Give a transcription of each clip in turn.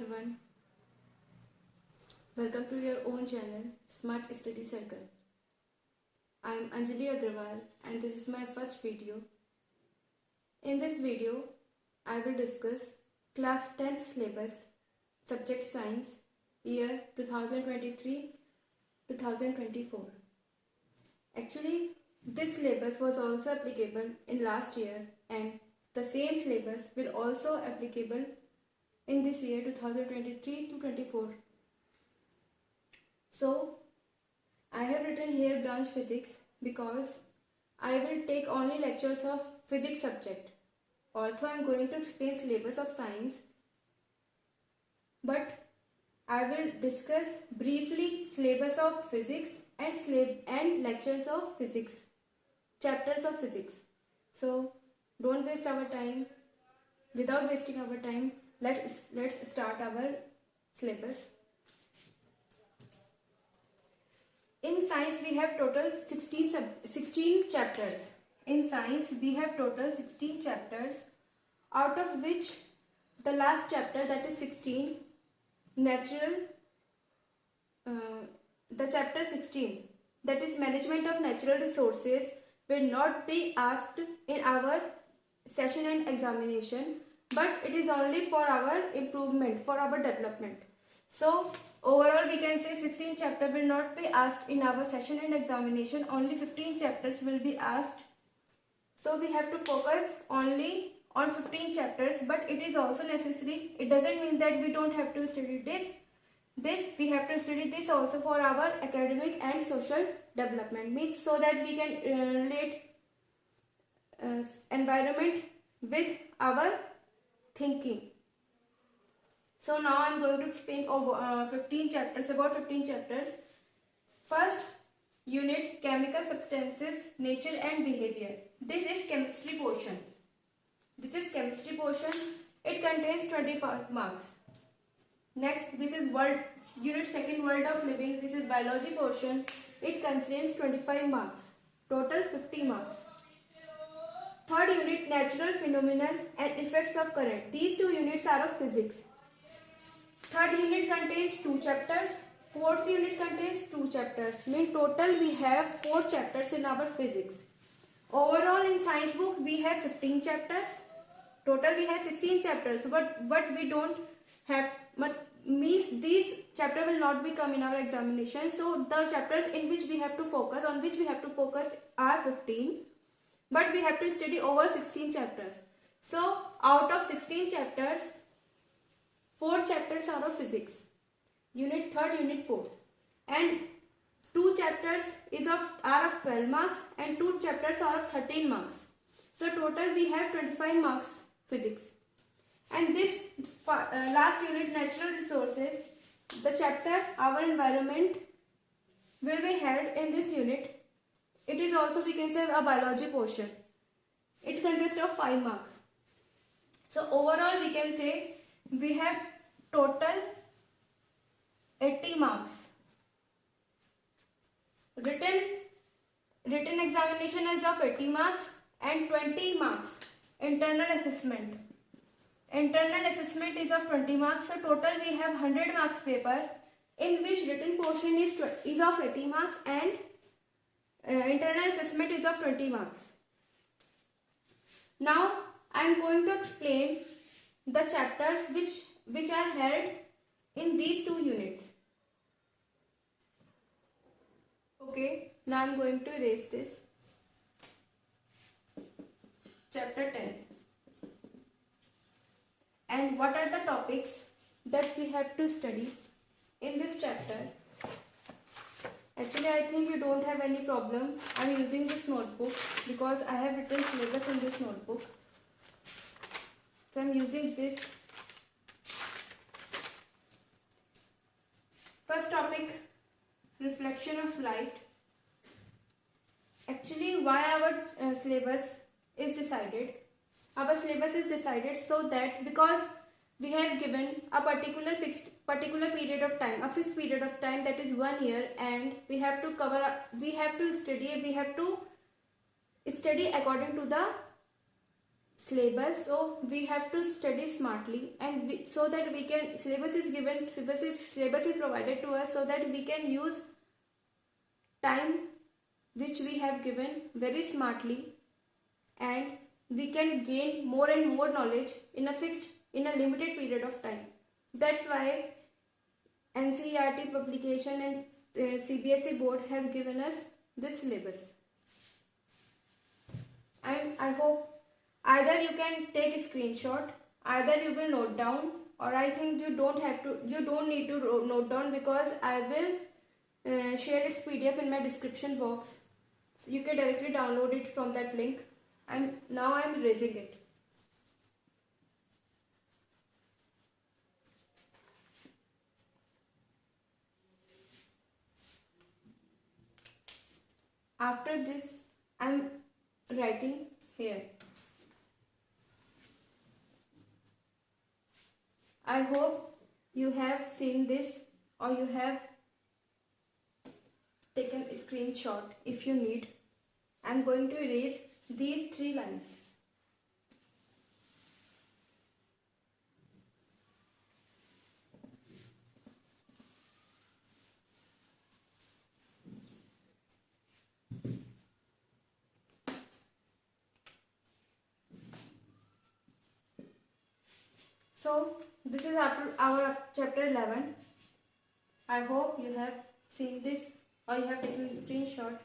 everyone, welcome to your own channel Smart Study Circle. I am Anjali Agrawal and this is my first video. In this video, I will discuss class 10th syllabus, subject science, year 2023-2024. Actually, this syllabus was also applicable in last year and the same syllabus will also applicable in this year 2023-24. So, I have written here branch physics because I will take only lectures of physics subject. Although I am going to explain syllabus of science, but I will discuss briefly syllabus of physics and lectures of physics, chapters of physics. So, don't waste our time. Without wasting our time, let's start our syllabus. In science we have total 16 chapters. In science we have total 16 chapters, out of which the last chapter, that is 16, the chapter 16, that is management of natural resources, will not be asked in our session and examination, but it is only for our improvement, for our development. So overall we can say 16 chapter will not be asked in our session and examination, only 15 chapters will be asked. So we have to focus only on 15 chapters, but it is also necessary. It doesn't mean that we don't have to study this. We have to study this also for our academic and social development, means so that we can relate environment with our thinking. So now I am going to explain about 15 chapters. First unit, chemical substances, nature and behavior. This is chemistry portion. It contains 25 marks. Next, this is unit second, world of living. This is biology portion. It contains 25 marks. Total 50 marks. Third unit, natural phenomena and effects of current. These two units are of physics. Third unit contains 2 chapters. Fourth unit contains 2 chapters. Mean total we have 4 chapters in our physics. Overall in science book we have 15 chapters. Total we have 16 chapters. But we don't have, means these chapter will not be come in our examination. So the chapters on which we have to focus are 15. But we have to study over 16 chapters. So out of 16 chapters, 4 chapters are of physics, unit 3rd, unit 4th, and 2 chapters are of 12 marks and 2 chapters are of 13 marks. So total we have 25 marks physics. And this last unit, natural resources, the chapter our environment will be held in this unit. It is also, we can say, a biology portion. It consists of 5 marks. So overall we can say we have total 80 marks. Written examination is of 80 marks and 20 marks. Internal assessment is of 20 marks. So total we have 100 marks paper, in which written portion is of 80 marks and internal assessment is of 20 marks. Now I am going to explain the chapters which are held in these 2 units. Okay, now I am going to erase this. Chapter 10. And what are the topics that we have to study in this chapter? Actually, I think you don't have any problem. I am using this notebook because I have written syllabus in this notebook. So I am using this. First topic, reflection of light. Actually, why our syllabus is decided? Our syllabus is decided so that because we have given a particular period of time, a fixed period of time, that is 1 year, and we have to study according to the syllabus, so we have to study smartly, and so that we can, syllabus is provided to us so that we can use time which we have given very smartly, and we can gain more and more knowledge in a limited period of time. That's why NCERT publication and CBSE board has given us this syllabus. I hope either you can take a screenshot, either you will note down, or I think you don't need to note down, because I will share its PDF in my description box. So you can directly download it from that link. Now I'm erasing it. After this, I'm writing here. I hope you have seen this, or you have taken a screenshot. If you need, I'm going to erase these 3 lines. So this is our chapter 11. I hope you have seen this, or you have taken a screenshot.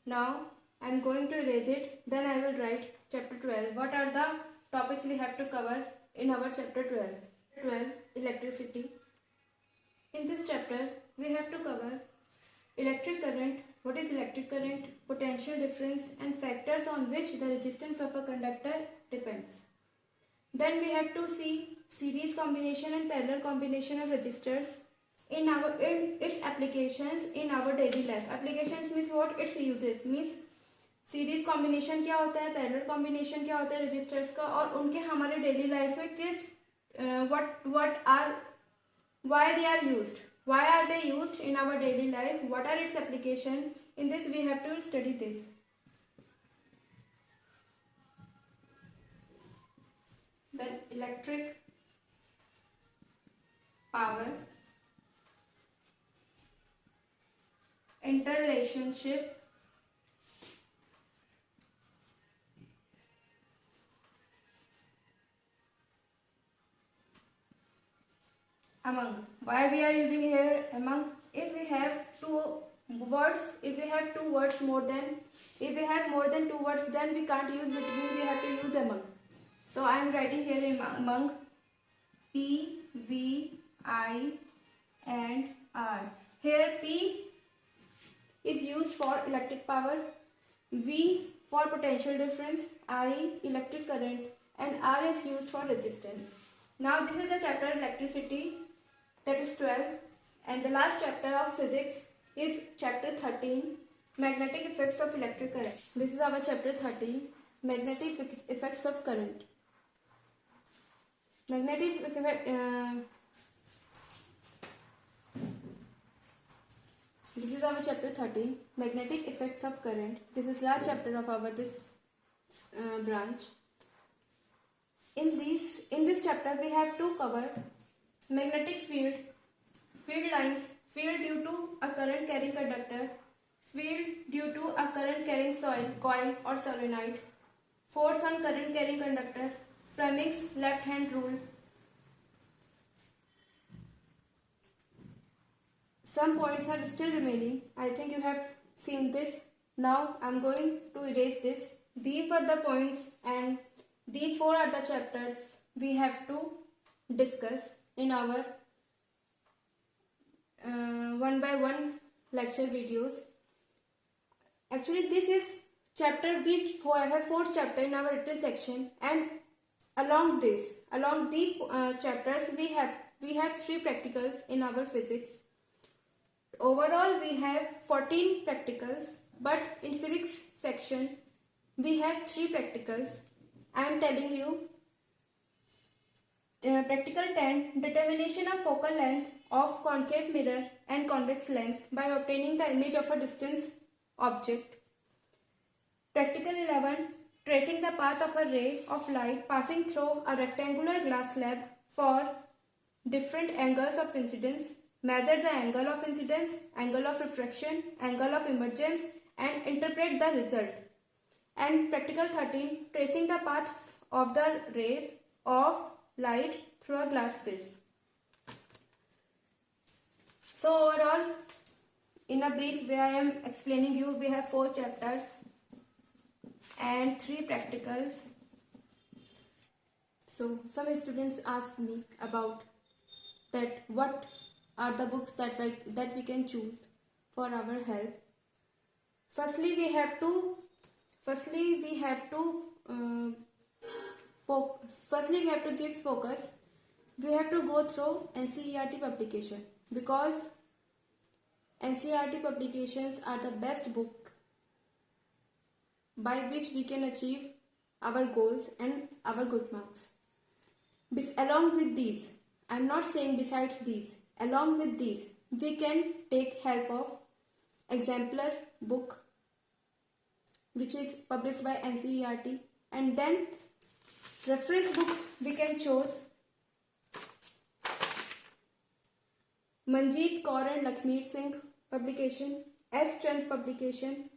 Now I am going to erase it, then I will write chapter 12. What are the topics we have to cover in our chapter 12? 12, electricity. In this chapter we have to cover electric current, what is electric current, potential difference, and factors on which the resistance of a conductor depends. Then we have to see series combination and parallel combination of resistors in its applications in our daily life. Applications means what? Its uses means series combination क्या होता है, parallel combination क्या होता है registers का, और उनके हमारे डेली लाइफ में किस why they are used, why are they used in our daily life, what are its application. In this we have to study this. Then electric power, interrelationship among. Why we are using here among? If we have two words more than, if we have more than 2 words, then we can't use between, we have to use among. So I am writing here among, P, V, I and R. Here P is used for electric power, V for potential difference, I electric current, and R is used for resistance. Now this is the chapter electricity, that is 12, and the last chapter of physics is chapter 13, magnetic effects of electric current. This is our chapter 13, magnetic effects of current. Magnetic this is our chapter 13, magnetic effects of current. This is last chapter of our branch. In this chapter we have to cover magnetic field, field lines, field due to a current carrying conductor, field due to a current carrying coil or solenoid, force on current carrying conductor, Fleming's left hand rule. Some points are still remaining. I think you have seen this. Now I am going to erase this. These were the points, and these 4 are the chapters we have to discuss in our 1 by 1 lecture videos. Actually this is chapter which have 4 chapters in our written section, and along these chapters we have 3 practicals in our physics. Overall we have 14 practicals, but in physics section we have 3 practicals. I am telling you. Practical 10, determination of focal length of concave mirror and convex lens by obtaining the image of a distant object. Practical 11, tracing the path of a ray of light passing through a rectangular glass slab for different angles of incidence, measure the angle of incidence, angle of refraction, angle of emergence and interpret the result. And practical 13, tracing the path of the rays of light through a glass prism. So overall, in a brief way I am explaining you, we have 4 chapters and 3 practicals. So some students asked me about that what are the books that we can choose for our help. Firstly we have to give focus. We have to go through NCERT publication, because NCERT publications are the best book by which we can achieve our goals and our good marks. Along with these, I am not saying besides these, along with these, we can take help of exemplar book which is published by NCERT, and then reference book we can choose Manjeet Kaur and Lakshmi Singh publication, S. Chand publication,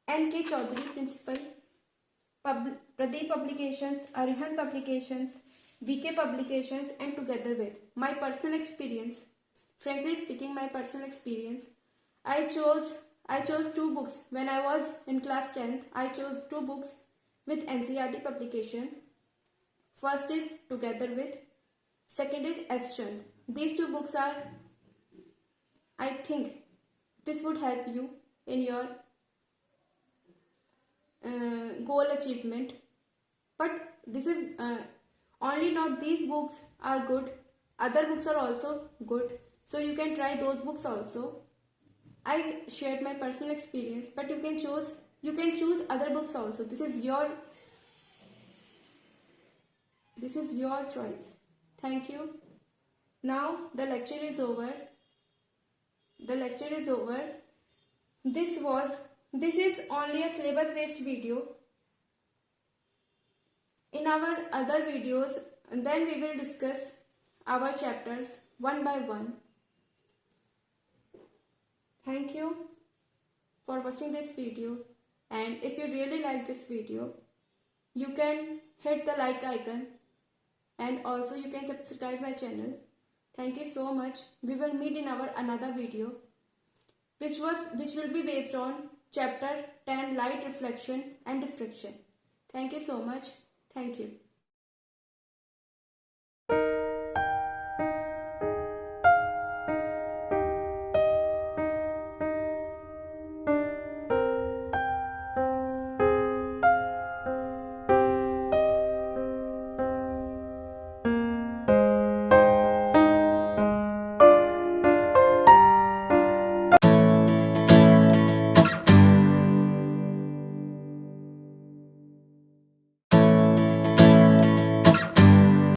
N.K. Chaudhary principal, Pradeep publications, Arihant publications, V.K. publications, and together with my personal experience. Frankly speaking, my personal experience, I chose 2 books when I was in class 10th. I chose 2 books with NCERT publication. First is Together With, second is S. Chand. These 2 books are, I think, this would help you in your goal achievement. But this is only not these books are good, other books are also good, so you can try those books also. I shared my personal experience, but you can choose other books also. This is your choice. Thank you. Now the lecture is over. This is only a syllabus based video. In our other videos, and then we will discuss our chapters one by one. Thank you for watching this video, and if you really like this video, you can hit the like icon and also you can subscribe my channel. Thank you so much. We will meet in our another video which will be based on chapter 10, light reflection and diffraction. Thank you so much. Thank you.